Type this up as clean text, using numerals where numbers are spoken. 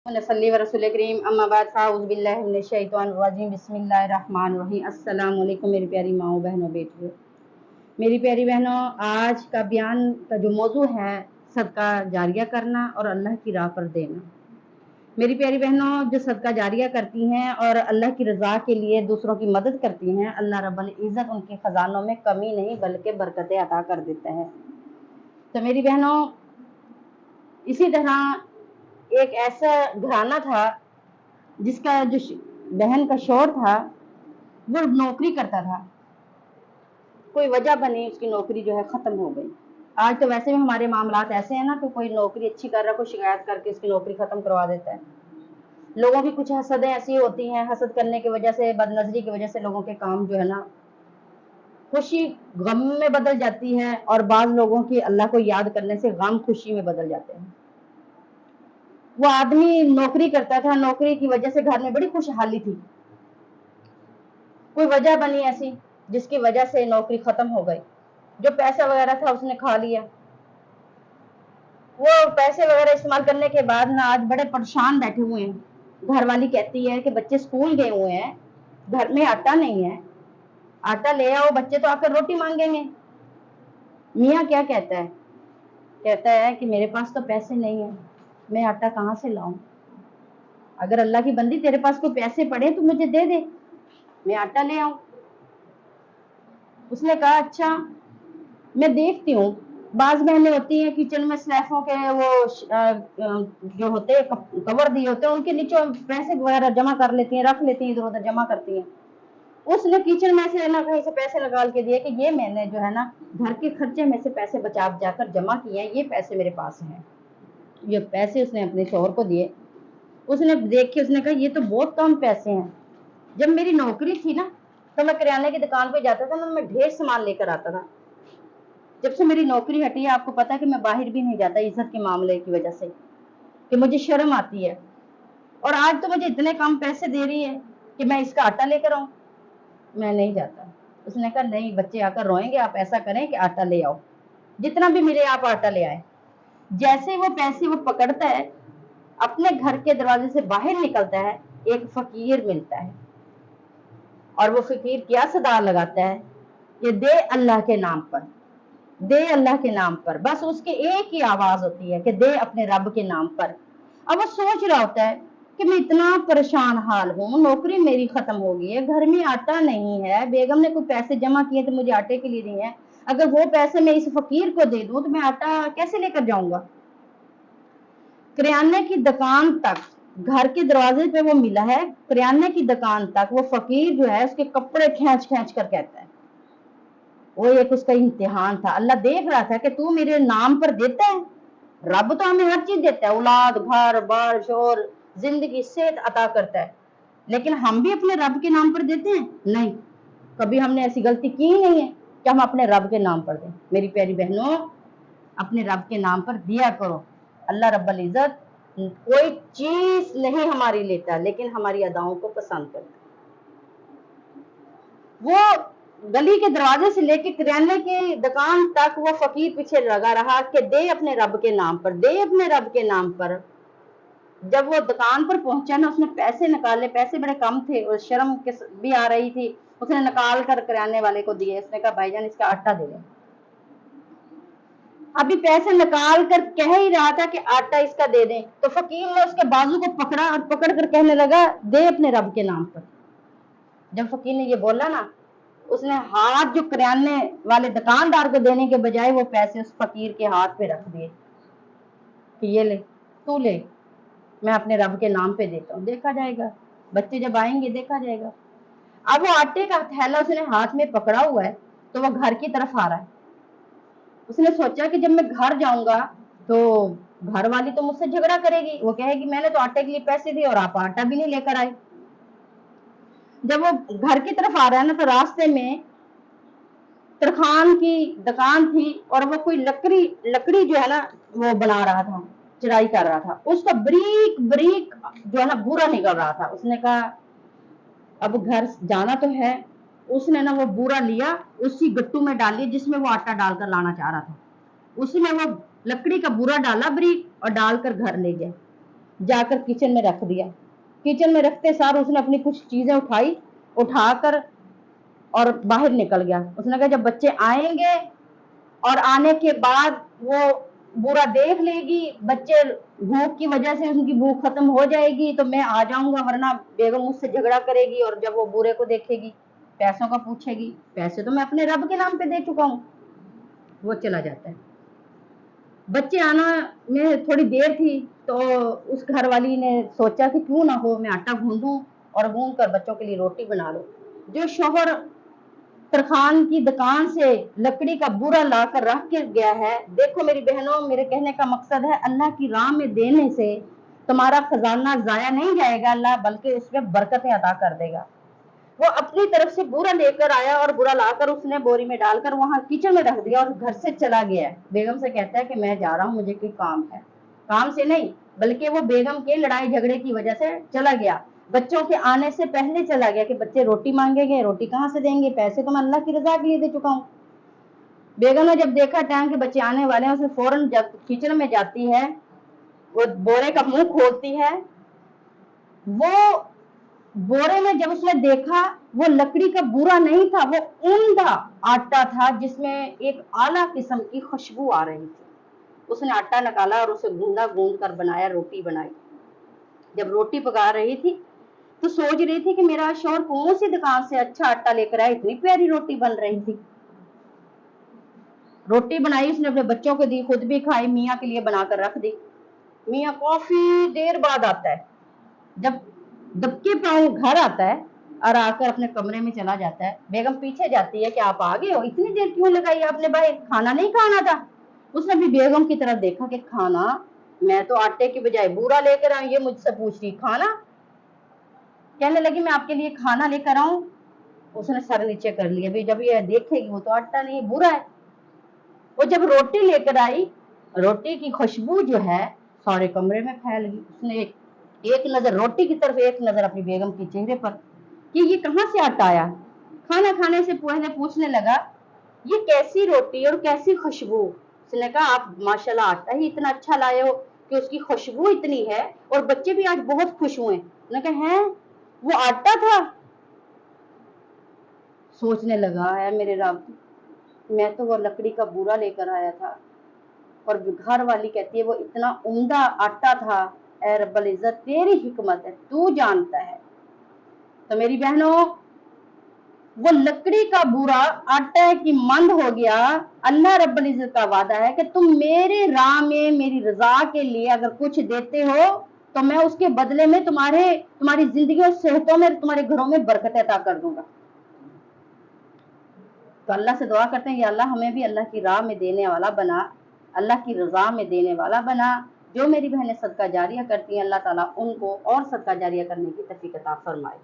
नसल्ली व रसूल करीम अम्मा बाद फ़ाऊज़ु बिल्लाहि मिनश शैतानिर रजीम बिस्मिल्लाहिर रहमानिर रहीम। अस्सलामु अलैकुम मेरी प्यारी माओ बहनों बेटियों। मेरी प्यारी बहनों, आज का बयान का जो मौजू है सदका जारिया करना और अल्लाह की राह पर देना। मेरी प्यारी बहनों, जो सदका जारिया करती हैं और अल्लाह की रज़ा के लिए दूसरों की मदद करती हैं, अल्लाह रब्बुल इज़्ज़त उनके ख़जानों में कमी नहीं बल्कि बरकतें अता कर देता है। तो मेरी बहनों, इसी तरह एक ऐसा घराना था जिसका जो बहन का शौहर था वो नौकरी करता था। कोई वजह बनी, उसकी नौकरी जो है ख़त्म हो गई। आज तो वैसे भी हमारे मामलात ऐसे हैं ना कि कोई नौकरी अच्छी कर रहा है, कोई शिकायत करके उसकी नौकरी ख़त्म करवा देता है। लोगों की कुछ हसदें ऐसी होती हैं, हसद करने की वजह से, बदनजरी की वजह से लोगों के काम जो है ना खुशी गम में बदल जाती है, और बाज़ लोगों की अल्लाह को याद करने से गम खुशी में बदल जाते हैं। वो आदमी नौकरी करता था, नौकरी की वजह से घर में बड़ी खुशहाली थी। कोई वजह बनी ऐसी जिसकी वजह से नौकरी खत्म हो गई। जो पैसा वगैरह था उसने खा लिया। वो पैसे वगैरह इस्तेमाल करने के बाद ना आज बड़े परेशान बैठे हुए हैं। घर वाली कहती है कि बच्चे स्कूल गए हुए हैं, घर में आटा नहीं है, आटा ले आओ, बच्चे तो आकर रोटी मांगेंगे। मियाँ क्या कहता है? कहता है कि मेरे पास तो पैसे नहीं है, मैं आटा कहाँ से लाऊं? अगर अल्लाह की बंदी तेरे पास कोई पैसे पड़े तो मुझे दे दे, मैं आटा ले आऊं। उसने कहा अच्छा मैं देखती हूँ। बाज बहनें होती हैं किचन में स्लैफों के वो जो होते हैं कवर दिए होते हैं, उनके नीचे पैसे वगैरह जमा कर लेती हैं, रख लेती हैं, इधर उधर जमा करती हैं। उसने किचन में से ना कहीं से पैसे निकाल के दिए कि ये मैंने जो है ना घर के खर्चे में से पैसे बचा जाकर जमा किए हैं, ये पैसे मेरे पास हैं। ये पैसे उसने अपने शौहर को दिए। उसने देख के उसने कहा ये तो बहुत कम पैसे हैं। जब मेरी नौकरी थी ना तो मैं किराने की दुकान पे जाता था ना, मैं ढेर सामान लेकर आता था। जब से मेरी नौकरी हटी है, आपको पता है कि मैं बाहर भी नहीं जाता इज्जत के मामले की वजह से, कि मुझे शर्म आती है। और आज तो मुझे इतने कम पैसे दे रही है कि मैं इसका आटा लेकर आऊं, मैं नहीं जाता। उसने कहा नहीं, बच्चे आकर रोएंगे, आप ऐसा करें कि आटा ले आओ, जितना भी मिले आप आटा ले आए। जैसे वो पैसे वो पकड़ता है, अपने घर के दरवाजे से बाहर निकलता है, एक फकीर मिलता है। और वो फकीर क्या सदा लगाता है कि दे अल्लाह के नाम पर, दे अल्लाह के नाम पर। बस उसकी एक ही आवाज होती है कि दे अपने रब के नाम पर। अब वो सोच रहा होता है कि मैं इतना परेशान हाल हूँ, नौकरी मेरी खत्म हो गई है, घर में आटा नहीं है, बेगम ने कोई पैसे जमा किए तो मुझे आटे के लिए नहीं है। अगर वो पैसे मैं इस फकीर को दे दूं तो मैं आटा कैसे लेकर जाऊंगा? किराने की दुकान तक, घर के दरवाजे पे वो मिला है, किराने की दुकान तक वो फकीर जो है उसके कपड़े खींच खींच कर कहता है। वो एक उसका इम्तिहान था। अल्लाह देख रहा था कि तू मेरे नाम पर देता है। रब तो हमें हर चीज देता है, औलाद, घर बार, शोर, जिंदगी, सेहत अता करता है, लेकिन हम भी अपने रब के नाम पर देते हैं? नहीं, कभी हमने ऐसी गलती की ही नहीं है कि हम अपने रब के नाम पर दें। मेरी प्यारी बहनों, अपने रब के नाम पर दिया करो। अल्लाह रब्बुल इज्जत कोई चीज नहीं हमारी लेता, लेकिन हमारी अदाओं को पसंद करता। वो गली के दरवाजे से लेके किराने की दुकान तक वो फकीर पीछे लगा रहा कि दे अपने रब के नाम पर, दे अपने रब के नाम पर। जब वो दुकान पर पहुंचा ना, उसने पैसे निकाले, पैसे बड़े कम थे और शर्म भी आ रही थी। उसने निकाल कर किराने वाले को दिए। उसने कहा भाईजान इसका आटा दे दे। अभी पैसे निकाल कर कह ही रहा था कि आटा इसका दे दें, तो फकीर ने उसके बाजू को पकड़ा और पकड़ कर कहने लगा दे अपने रब के नाम पर। जब फकीर ने ये बोला ना, उसने हाथ जो किराने वाले दुकानदार को देने के बजाय वो पैसे उस फकीर के हाथ पे रख दिए कि ये ले, तू ले, मैं अपने रब के नाम पे देता हूँ, देखा जाएगा, बच्चे जब आएंगे देखा जाएगा। अब वो आटे का थैला उसने हाथ में पकड़ा हुआ है तो वो घर की तरफ आ रहा है। उसने सोचा कि जब मैं घर जाऊंगा तो घर वाली तो मुझसे झगड़ा करेगी, वो कहेगी मैंने तो आटे के लिए पैसे दिए और आप आटा भी नहीं लेकर आए। जब वो घर की तरफ आ रहा है ना, तो रास्ते में तरखान की दुकान थी और वो कोई लकड़ी जो है ना वो बना रहा था, चढ़ाई कर रहा था। उसका बरीक बरीक जो है ना बूरा निकल रहा था। उसने कहा अब घर जाना तो है। उसने ना वो बूरा लिया, उसी गट्टू में डाल लिया जिसमें वो आटा डालकर लाना चाह रहा था। उसने वो लकड़ी का बूरा डाला बरीक और डालकर घर ले गया। जा कर किचन में रख दिया। किचन में रखते सार उसने अपनी कुछ चीजें उठाई, उठाकर और बाहर निकल गया। उसने कहा जब बच्चे आएंगे और आने के बाद वो बुरा देख लेगी, बच्चे भूख की वजह से उनकी भूख खत्म हो जाएगी तो मैं आ जाऊंगा, वरना बेगम मुझसे झगड़ा करेगी और जब वो बुरे को देखेगी पैसों का पूछेगी। पैसे तो मैं अपने रब के नाम पे दे चुका हूँ। वो चला जाता है। बच्चे आना में थोड़ी देर थी तो उस घर वाली ने सोचा कि क्यों ना हो मैं आटा गूंदूं और गूंद कर बच्चों के लिए रोटी बना लो। जो शोहर तरखान की दुकान से लकड़ी का बुरा लाकर रख के गया है, देखो मेरी बहनों, मेरे कहने का मकसद है अल्लाह की राह में देने से तुम्हारा खजाना जाया नहीं जाएगा अल्लाह, बल्कि उसमें बरकतें अता कर देगा। वो अपनी तरफ से बुरा लेकर आया और बुरा लाकर उसने बोरी में डालकर वहां किचन में रख दिया और घर से चला गया। बेगम से कहता है कि मैं जा रहा हूँ, मुझे कोई काम है। काम से नहीं, बल्कि वो बेगम के लड़ाई झगड़े की वजह से चला गया। बच्चों के आने से पहले चला गया कि बच्चे रोटी मांगेंगे, रोटी कहाँ से देंगे, पैसे तो मैं अल्लाह की रजा के लिए दे चुका हूँ। बेगम ने जब देखा टाइम के बच्चे आने वाले हैं, उसने फौरन जब किचन में जाती है, वो बोरे का मुंह खोलती है। वो बोरे में जब उसने देखा, वो लकड़ी का बुरा नहीं था, वो उम्दा आटा था जिसमें एक आला किस्म की खुशबू आ रही थी। उसने आटा निकाला और उसे गूंदा, गूंद कर बनाया, रोटी बनाई। जब रोटी पका रही थी तो सोच रही थी कि मेरा शौहर कौन सी दुकान से अच्छा आटा लेकर आया, इतनी प्यारी रोटी बन रही थी। रोटी बनाई उसने, अपने बच्चों को दी, खुद भी खाई, मियाँ के लिए बनाकर रख दी। मियाँ काफी देर बाद आता है, जब दबके पाँव घर आता है और आकर अपने कमरे में चला जाता है। बेगम पीछे जाती है कि आप आ गए हो, इतनी देर क्यों लगाई आपने भाई, खाना नहीं खाना था? उसने भी बेगम की तरफ देखा कि खाना, मैं तो आटे की बजाय बूरा लेकर आई, ये मुझसे पूछ रही खाना। कहने लगी मैं आपके लिए खाना लेकर आऊं। उसने सर नीचे कर लिया, भी जब ये देखेगी वो तो आटा नहीं बुरा है। वो जब रोटी लेकर आई, रोटी की खुशबू जो है सारे कमरे में फैल गई। उसने एक नजर रोटी की तरफ, एक नजर अपनी बेगम के चेहरे पर कि ये कहां से आटा आया। खाना खाने से पहले पूछने लगा ये कैसी रोटी और कैसी खुशबू। उसने कहा आप माशाल्लाह आटा ही इतना अच्छा लाए हो कि उसकी खुशबू इतनी है और बच्चे भी आज बहुत खुश हुए। उसने कहा है वो आटा था। सोचने लगा है मेरे रब, मैं तो वो लकड़ी का बूरा लेकर आया था और घर वाली कहती है वो इतना उम्दा आटा था। ऐ रब्बुल इज्जत तेरी हिकमत है, तू जानता है। तो मेरी बहनों, वो लकड़ी का बूरा आटा की मंद हो गया। अल्लाह रब्बुल इज्जत का वादा है कि तुम मेरे राह में मेरी रजा के लिए अगर कुछ देते हो तो मैं उसके बदले में तुम्हारी जिंदगी और सेहतों में, तुम्हारे घरों में बरकत अता कर दूंगा। तो अल्लाह से दुआ करते हैं कि अल्लाह हमें भी अल्लाह की राह में देने वाला बना, अल्लाह की रजा में देने वाला बना। जो मेरी बहनें सदका जारिया करती हैं, अल्लाह ताला उनको और सदका जारिया करने की तौफीक अता फरमाए।